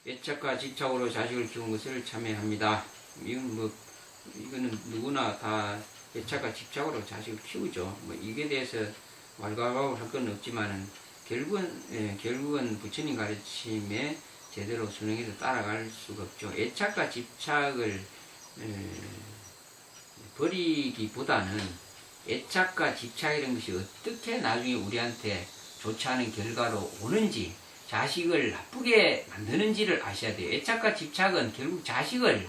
애착과 집착으로 자식을 키운 것을 참회합니다. 이거는 누구나 다 애착과 집착으로 자식을 키우죠. 이게 대해서 왈가왈부할 건 없지만은 결국은 부처님 가르침에 제대로 순응해서 따라갈 수가 없죠. 애착과 집착을 버리기보다는 애착과 집착이라는 것이 어떻게 나중에 우리한테 좋지 않은 결과로 오는지, 자식을 나쁘게 만드는지를 아셔야 돼요. 애착과 집착은 결국 자식을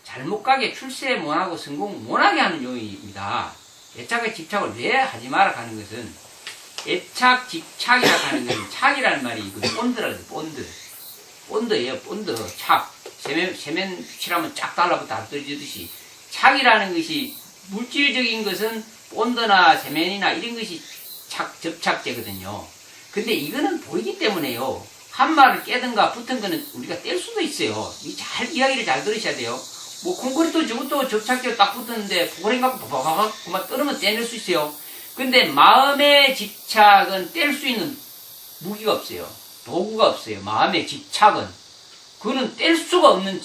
잘못 가게 출세 못하고 성공 못하게 하는 요인입니다. 애착과 집착을 왜 하지 마라 하는 것은, 애착, 집착이라고 하는 것은, 착이라는 말이 본드라고 해요. 본드예요. 본드. 착. 세면 칠하면 쫙 달라붙어 안 떨어지듯이, 착이라는 것이, 물질적인 것은 본드나 세면이나 이런 것이 접착제거든요. 근데 이거는 보이기 때문에요. 한 말을 깨든가 붙은 거는 우리가 뗄 수도 있어요. 이야기를 잘 들으셔야 돼요. 콘크리트 저것도 접착제가 딱 붙었는데, 고랭 갖고 바바바박 그만 떨으면 떼낼 수 있어요. 근데 마음의 집착은 뗄 수 있는 무기가 없어요. 도구가 없어요. 마음의 집착은. 그거는 뗄 수가 없는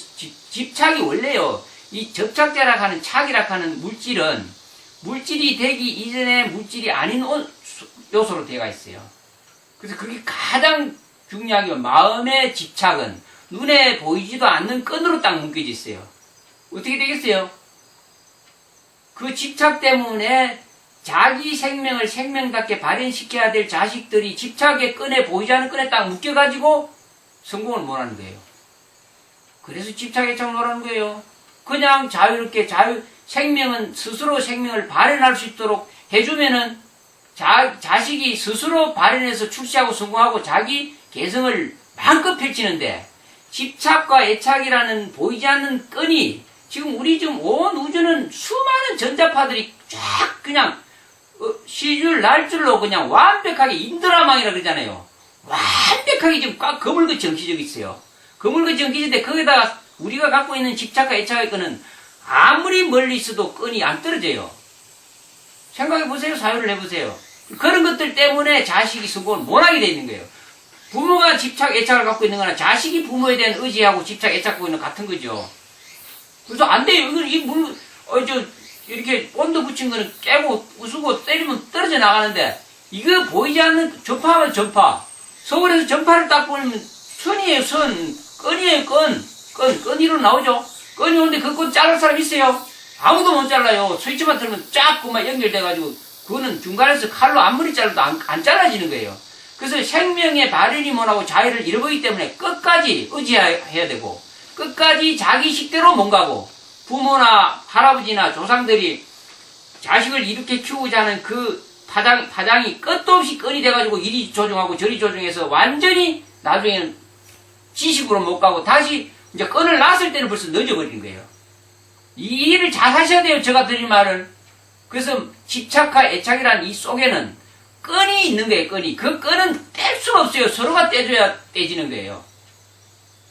집착이 원래요. 이 접착제라 하는 착이라 하는 물질은 물질이 되기 이전에 물질이 아닌 요소로 되어 있어요. 그래서 그게 가장 중요한 게, 마음의 집착은 눈에 보이지도 않는 끈으로 딱 묶여져 있어요. 어떻게 되겠어요? 그 집착 때문에 자기 생명을 생명답게 발현시켜야 될 자식들이 집착의 끈에, 보이지 않는 끈에 딱 묶여가지고 성공을 못하는 거예요. 그래서 집착에 착노라는 거예요. 그냥 자유롭게 생명은 스스로 생명을 발현할 수 있도록 해주면은 자식이 스스로 발현해서 출세하고 성공하고 자기 개성을 마음껏 펼치는데, 집착과 애착이라는 보이지 않는 끈이, 지금 온 우주는 수많은 전자파들이 쫙 그냥 시줄 날줄로 그냥 완벽하게, 인드라망이라 그러잖아요. 완벽하게 지금 꽉 거물같이 엉켜져 있어요. 거물같이 엉켜진데 거기다가 우리가 갖고 있는 집착과 애착의 끈은 아무리 멀리 있어도 끈이 안 떨어져요. 생각해보세요. 사유를 해보세요. 그런 것들 때문에 자식이 성공을 못하게 돼 있는 거예요. 부모가 집착, 애착을 갖고 있는 거나 자식이 부모에 대한 의지하고 집착, 애착 갖고 있는 거 같은 거죠. 그래서 안 돼요. 이렇게 본드 붙인 거는 깨고 부수고 때리면 떨어져 나가는데, 이거 보이지 않는 전파하면 전파. 서울에서 전파를 딱 보면 선이에요, 선. 끈이에요, 끈이로 나오죠. 끈이 오는데 그 끈 자를 사람 있어요? 아무도 못 잘라요. 스위치만 틀면 쫙 그만 연결돼가지고, 그거는 중간에서 칼로 아무리 잘라도 안 잘라지는 거예요. 그래서 생명의 발현이 못하고 자유를 잃어버리기 때문에 끝까지 의지해야 되고, 끝까지 자기 식대로 못 가고, 부모나 할아버지나 조상들이 자식을 이렇게 키우고자 하는 그 파장이 끝도 없이 끈이 돼가지고 이리 조종하고 저리 조종해서 완전히 나중에는 지식으로 못 가고, 다시 이제 끈을 놨을 때는 벌써 늦어버리는 거예요. 이 일을 잘 하셔야 돼요. 제가 드린 말을. 그래서 집착과 애착이라는 이 속에는 끈이 있는 거예요. 끈이. 그 끈은 뗄 수가 없어요. 서로가 떼줘야 떼지는 거예요.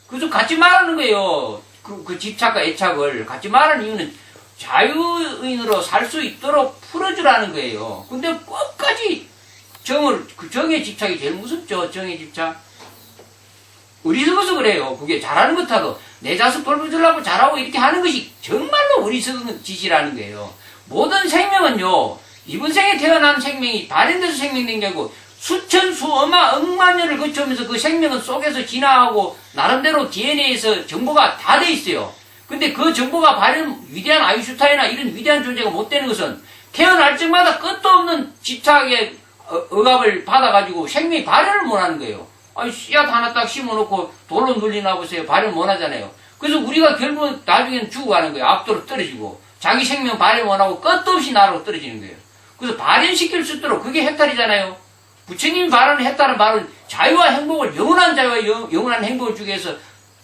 그래서 같이 말하는 거예요. 그 집착과 애착을 같이 말하는 이유는 자유인으로 살 수 있도록 풀어주라는 거예요. 근데 끝까지 정의 집착이 제일 무섭죠. 정의 집착. 어리석어서 그래요. 그게 잘하는 것하고 내 자식 벌부주려고 잘하고 이렇게 하는 것이 정말로 어리석은 짓이라는 거예요. 모든 생명은요, 이번 생에 태어난 생명이 발현돼서 생명된 게 아니고 수천, 억만 년을 거쳐오면서 그 생명은 속에서 진화하고 나름대로 DNA에서 정보가 다 돼 있어요. 근데 그 정보가 위대한 아인슈타인이나 이런 위대한 존재가 못 되는 것은 태어날 적마다 끝도 없는 집착의 억압을 받아가지고 생명이 발현을 못 하는 거예요. 씨앗 하나 딱 심어놓고 돌로 눌리나 보세요. 발현 못 하잖아요. 그래서 우리가 결국은 나중에는 죽어가는 거예요. 앞으로 떨어지고. 자기 생명 발현 못 하고 끝도 없이 나로 떨어지는 거예요. 그래서 발현시킬 수 있도록 그게 해탈이잖아요. 부처님이 발현했다는 말은 자유와 행복을, 영원한 자유와 영원한 행복을 주기 위해서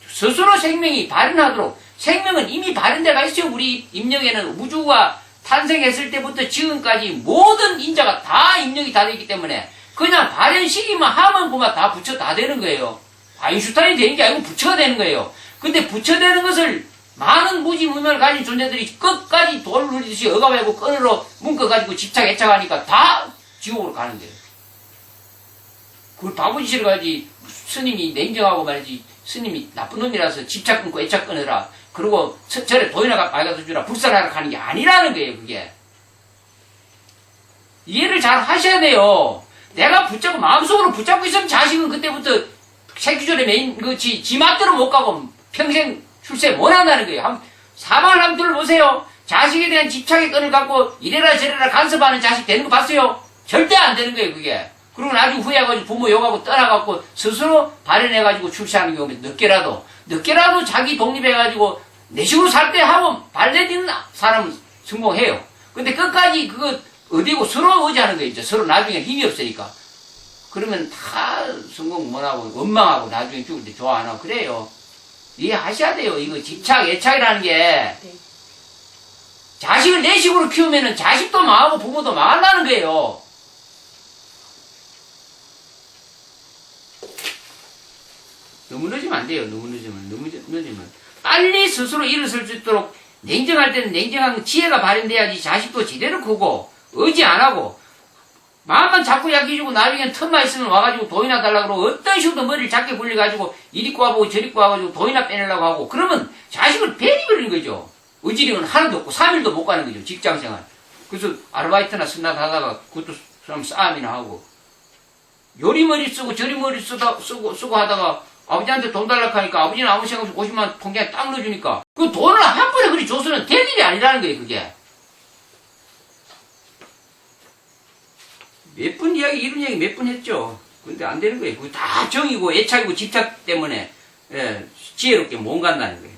스스로 생명이 발현하도록, 생명은 이미 발현돼가 있어요. 우리 입력에는 우주가 탄생했을 때부터 지금까지 모든 인자가 다 입력이 다 되기 때문에 그냥 발현시키만 하면 그만 다 부처 다 되는 거예요. 아인슈타인이 되는 게 아니고 부처가 되는 거예요. 근데 부처 되는 것을 많은 무지무명을 가진 존재들이 끝까지 돌 누리듯이 억압하고 끈으로 묶어가지고 집착, 애착하니까 다 지옥으로 가는 거예요. 그걸 바보짓을 가야지. 스님이 냉정하고 말이지. 스님이 나쁜 놈이라서 집착 끊고 애착 끊으라. 그리고 절에 도인화가 밝아서 주라. 불살하라 하는 게 아니라는 거예요, 그게. 이해를 잘 하셔야 돼요. 내가 붙잡고, 마음속으로 붙잡고 있으면 자식은 그때부터 새끼줄에 메인, 지 맘대로 못 가고 평생 출세 못 한다는 거예요. 사방을 한번 둘러보세요. 자식에 대한 집착의 끈을 갖고 이래라 저래라 간섭하는 자식 되는 거 봤어요? 절대 안 되는 거예요, 그게. 그리고 나중에 후회해가지고 부모 욕하고 떠나갖고 스스로 발현해가지고 출세하는 경우에 늦게라도 자기 독립해가지고 내 식으로 살 때 하고 발레디는 사람은 성공해요. 근데 끝까지 그거 어디고 서로 의지하는 거예요. 서로 나중에 힘이 없으니까. 그러면 다 성공 못하고 원망하고 나중에 죽을 때 좋아 안 하고 그래요. 이해하셔야 돼요. 이거 집착, 애착이라는 게 네. 자식을 내 식으로 키우면은 자식도 망하고 부모도 망한다는 거예요. 너무 늦으면 안 돼요. 너무 늦으면. 빨리 스스로 일어설 수 있도록 냉정할 때는 냉정한 지혜가 발현돼야지 자식도 제대로 크고 의지 안 하고 마음만 자꾸 약해지고 나중엔 틈만 있으면 와가지고 돈이나 달라고 그러고 어떤 식으로 머리를 작게 굴려가지고 이리 꼬아보고 저리 꼬아가지고 돈이나 빼내려고 하고 그러면 자식을 베리 버리는 거죠. 의지력은 하나도 없고 3일도 못 가는 거죠. 직장생활. 그래서 아르바이트나 스나 하다가 그것도 좀 싸움이나 하고 요리 머리 쓰고 저리 머리 쓰고 하다가 아버지한테 돈 달라고 하니까 아버지는 아무 생각 없이 50만 원 통장에 딱 넣어주니까 그 돈을 한 번에 그리 줘서는 될 일이 아니라는 거예요. 그게. 몇 번 이런 이야기 몇 번 했죠. 근데 안 되는 거예요. 그거 다 정이고 애착이고 집착 때문에 지혜롭게 못 간다는 거예요.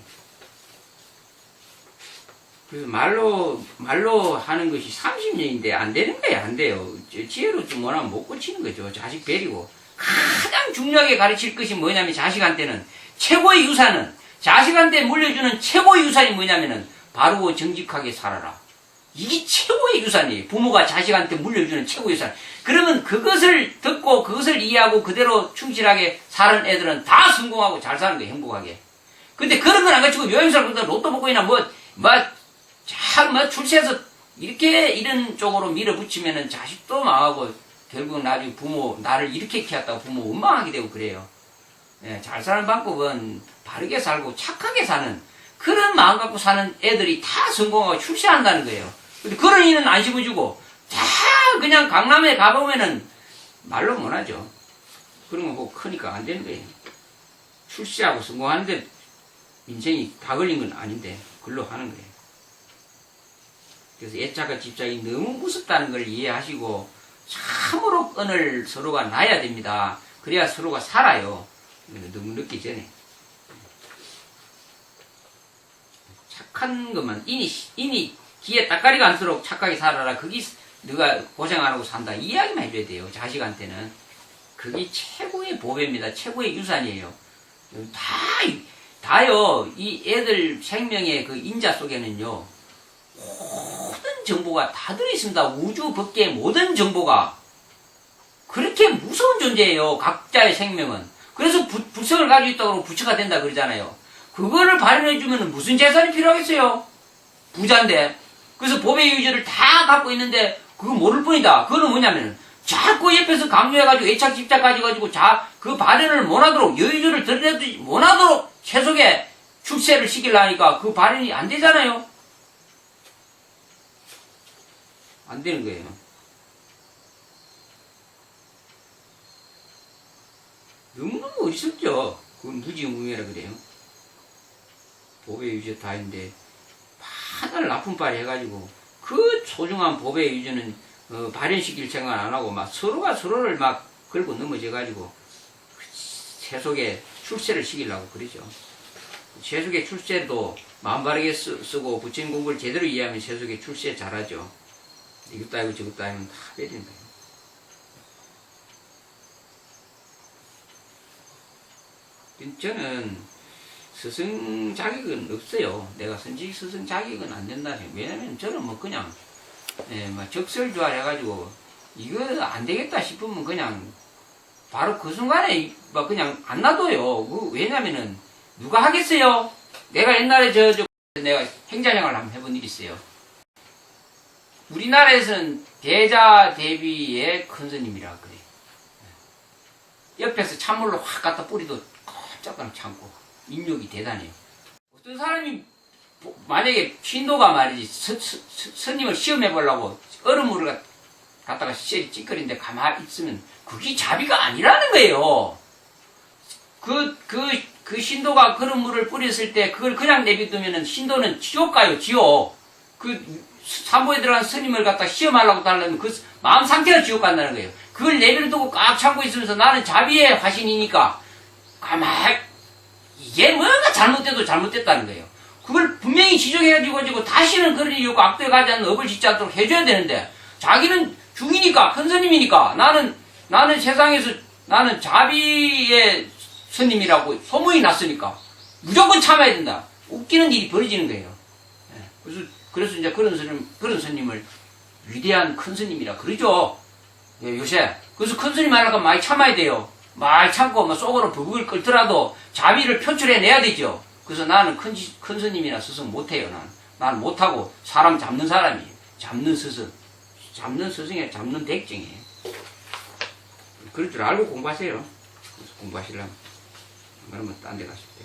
그래서 말로 하는 것이 30년인데 안 되는 거예요. 안 돼요. 지혜로 좀 원하면 못 고치는 거죠. 자식 베리고. 가장 중요하게 가르칠 것이 뭐냐면 자식한테는 최고의 유산은 자식한테 물려주는 최고의 유산이 뭐냐면은 바르고 정직하게 살아라. 이게 최고의 유산이에요. 부모가 자식한테 물려주는 최고의 유산. 그러면 그것을 듣고 그것을 이해하고 그대로 충실하게 사는 애들은 다 성공하고 잘 사는 거예요. 행복하게. 근데 그런 건 안 가지고 여행사람들 로또 복권이나 출세해서 이런 쪽으로 밀어붙이면은 자식도 망하고 결국 나중에 부모 나를 이렇게 키웠다고 부모 원망하게 되고 그래요. 예, 잘 사는 방법은 바르게 살고 착하게 사는 그런 마음 갖고 사는 애들이 다 성공하고 출세한다는 거예요. 근데 그런 이는 안 심어주고 다 그냥 강남에 가보면은 말로 못하죠. 그런 거 보고 크니까 안 되는 거예요. 출세하고 성공하는데 인생이 다 걸린 건 아닌데 글로 하는 거예요. 그래서 애착과 집착이 너무 무섭다는 걸 이해하시고 참으로 끈을 서로가 놔야 됩니다. 그래야 서로가 살아요. 너무 늦기 전에. 착한 것만 인이 귀에 따까리가 안도록 착하게 살아라. 그게 너가 고생 안 하고 산다. 이 이야기만 해줘야 돼요. 자식한테는. 그게 최고의 보배입니다. 최고의 유산이에요. 다요. 이 애들 생명의 그 인자 속에는요. 모든 정보가 다 들어있습니다. 우주 밖의 모든 정보가. 그렇게 무서운 존재예요. 각자의 생명은. 그래서 부성을 가지고 있다고 그러고 부처가 된다 그러잖아요. 그거를 발현해주면 무슨 재산이 필요하겠어요? 부자인데. 그래서 법의 유지를 다 갖고 있는데 그거 모를 뿐이다. 그거는 뭐냐면 자꾸 옆에서 강요해가지고 애착 집착 가지고 그 발현을 못하도록 여유주를 드러내지 못하도록 최속의 출세를 시키려니까 그 발현이 안 되잖아요. 안 되는 거예요. 너무너무 어리석죠. 그건 무지무명이라 그래요. 법의 유지 다 있는데 하나를 나쁜 빨이 해가지고 그 소중한 법의 유지는 발현시킬 생각 안 하고 막 서로가 서로를 막 걸고 넘어져가지고 세속에 출세를 시키려고 그러죠. 세속의 출세도 마음 바르게 쓰고 부처님 공부를 제대로 이해하면 세속의 출세 잘하죠. 이것도 아니고 저것도 아니면 다 빼리는 거예요. 저는 스승 자격은 없어요. 내가 선지 스승 자격은 안 된다. 왜냐면 저는 뭐 그냥 적설주할 해가지고 이거 안 되겠다 싶으면 그냥 바로 그 순간에 그냥 안 놔둬요. 왜냐면은 누가 하겠어요? 내가 옛날에 내가 행자생활을 한번 해본 일이 있어요. 우리나라에서는 대자 대비의 큰 스님이라 그래. 옆에서 찬물로 확 갖다 뿌리도 짝짝 참고 인력이 대단해요. 어떤 사람이 만약에 신도가 말이지 스님을 시험해 보려고 얼음물을 갖다가 쎄리 찌꺼린데 가만히 있으면 그게 자비가 아니라는 거예요. 그 신도가 그런 물을 뿌렸을 때 그걸 그냥 내비두면은 신도는 지옥 가요, 지옥. 산보에 들어간 스님을 갖다 시험하려고 달라면 그 마음 상태가 지옥 간다는 거예요. 그걸 내버려두고 꽉 참고 있으면서 나는 자비의 화신이니까 가만히 이게 뭔가 잘못돼도 잘못됐다는 거예요. 그걸 분명히 지적해가지고 다시는 그런 일이 없고 악도에 가지 않는 업을 짓지 않도록 해줘야 되는데 자기는 중이니까 큰 스님이니까 나는 세상에서 나는 자비의 스님이라고 소문이 났으니까 무조건 참아야 된다. 웃기는 일이 벌어지는 거예요. 그래서 이제 그런 스님을 위대한 큰 스님이라 그러죠. 예, 요새. 그래서 큰 스님 하려면 많이 참아야 돼요. 많이 참고 속으로 버벅을 끓더라도 자비를 표출해내야 되죠. 그래서 나는 큰 스님이나 스승 못해요. 나는 못하고 사람 잡는 사람이에요. 잡는 스승. 잡는 스승이에요. 잡는 백정이에요. 그럴 줄 알고 공부하세요. 그래서 공부하시려면. 그러면 딴 데 가실 때.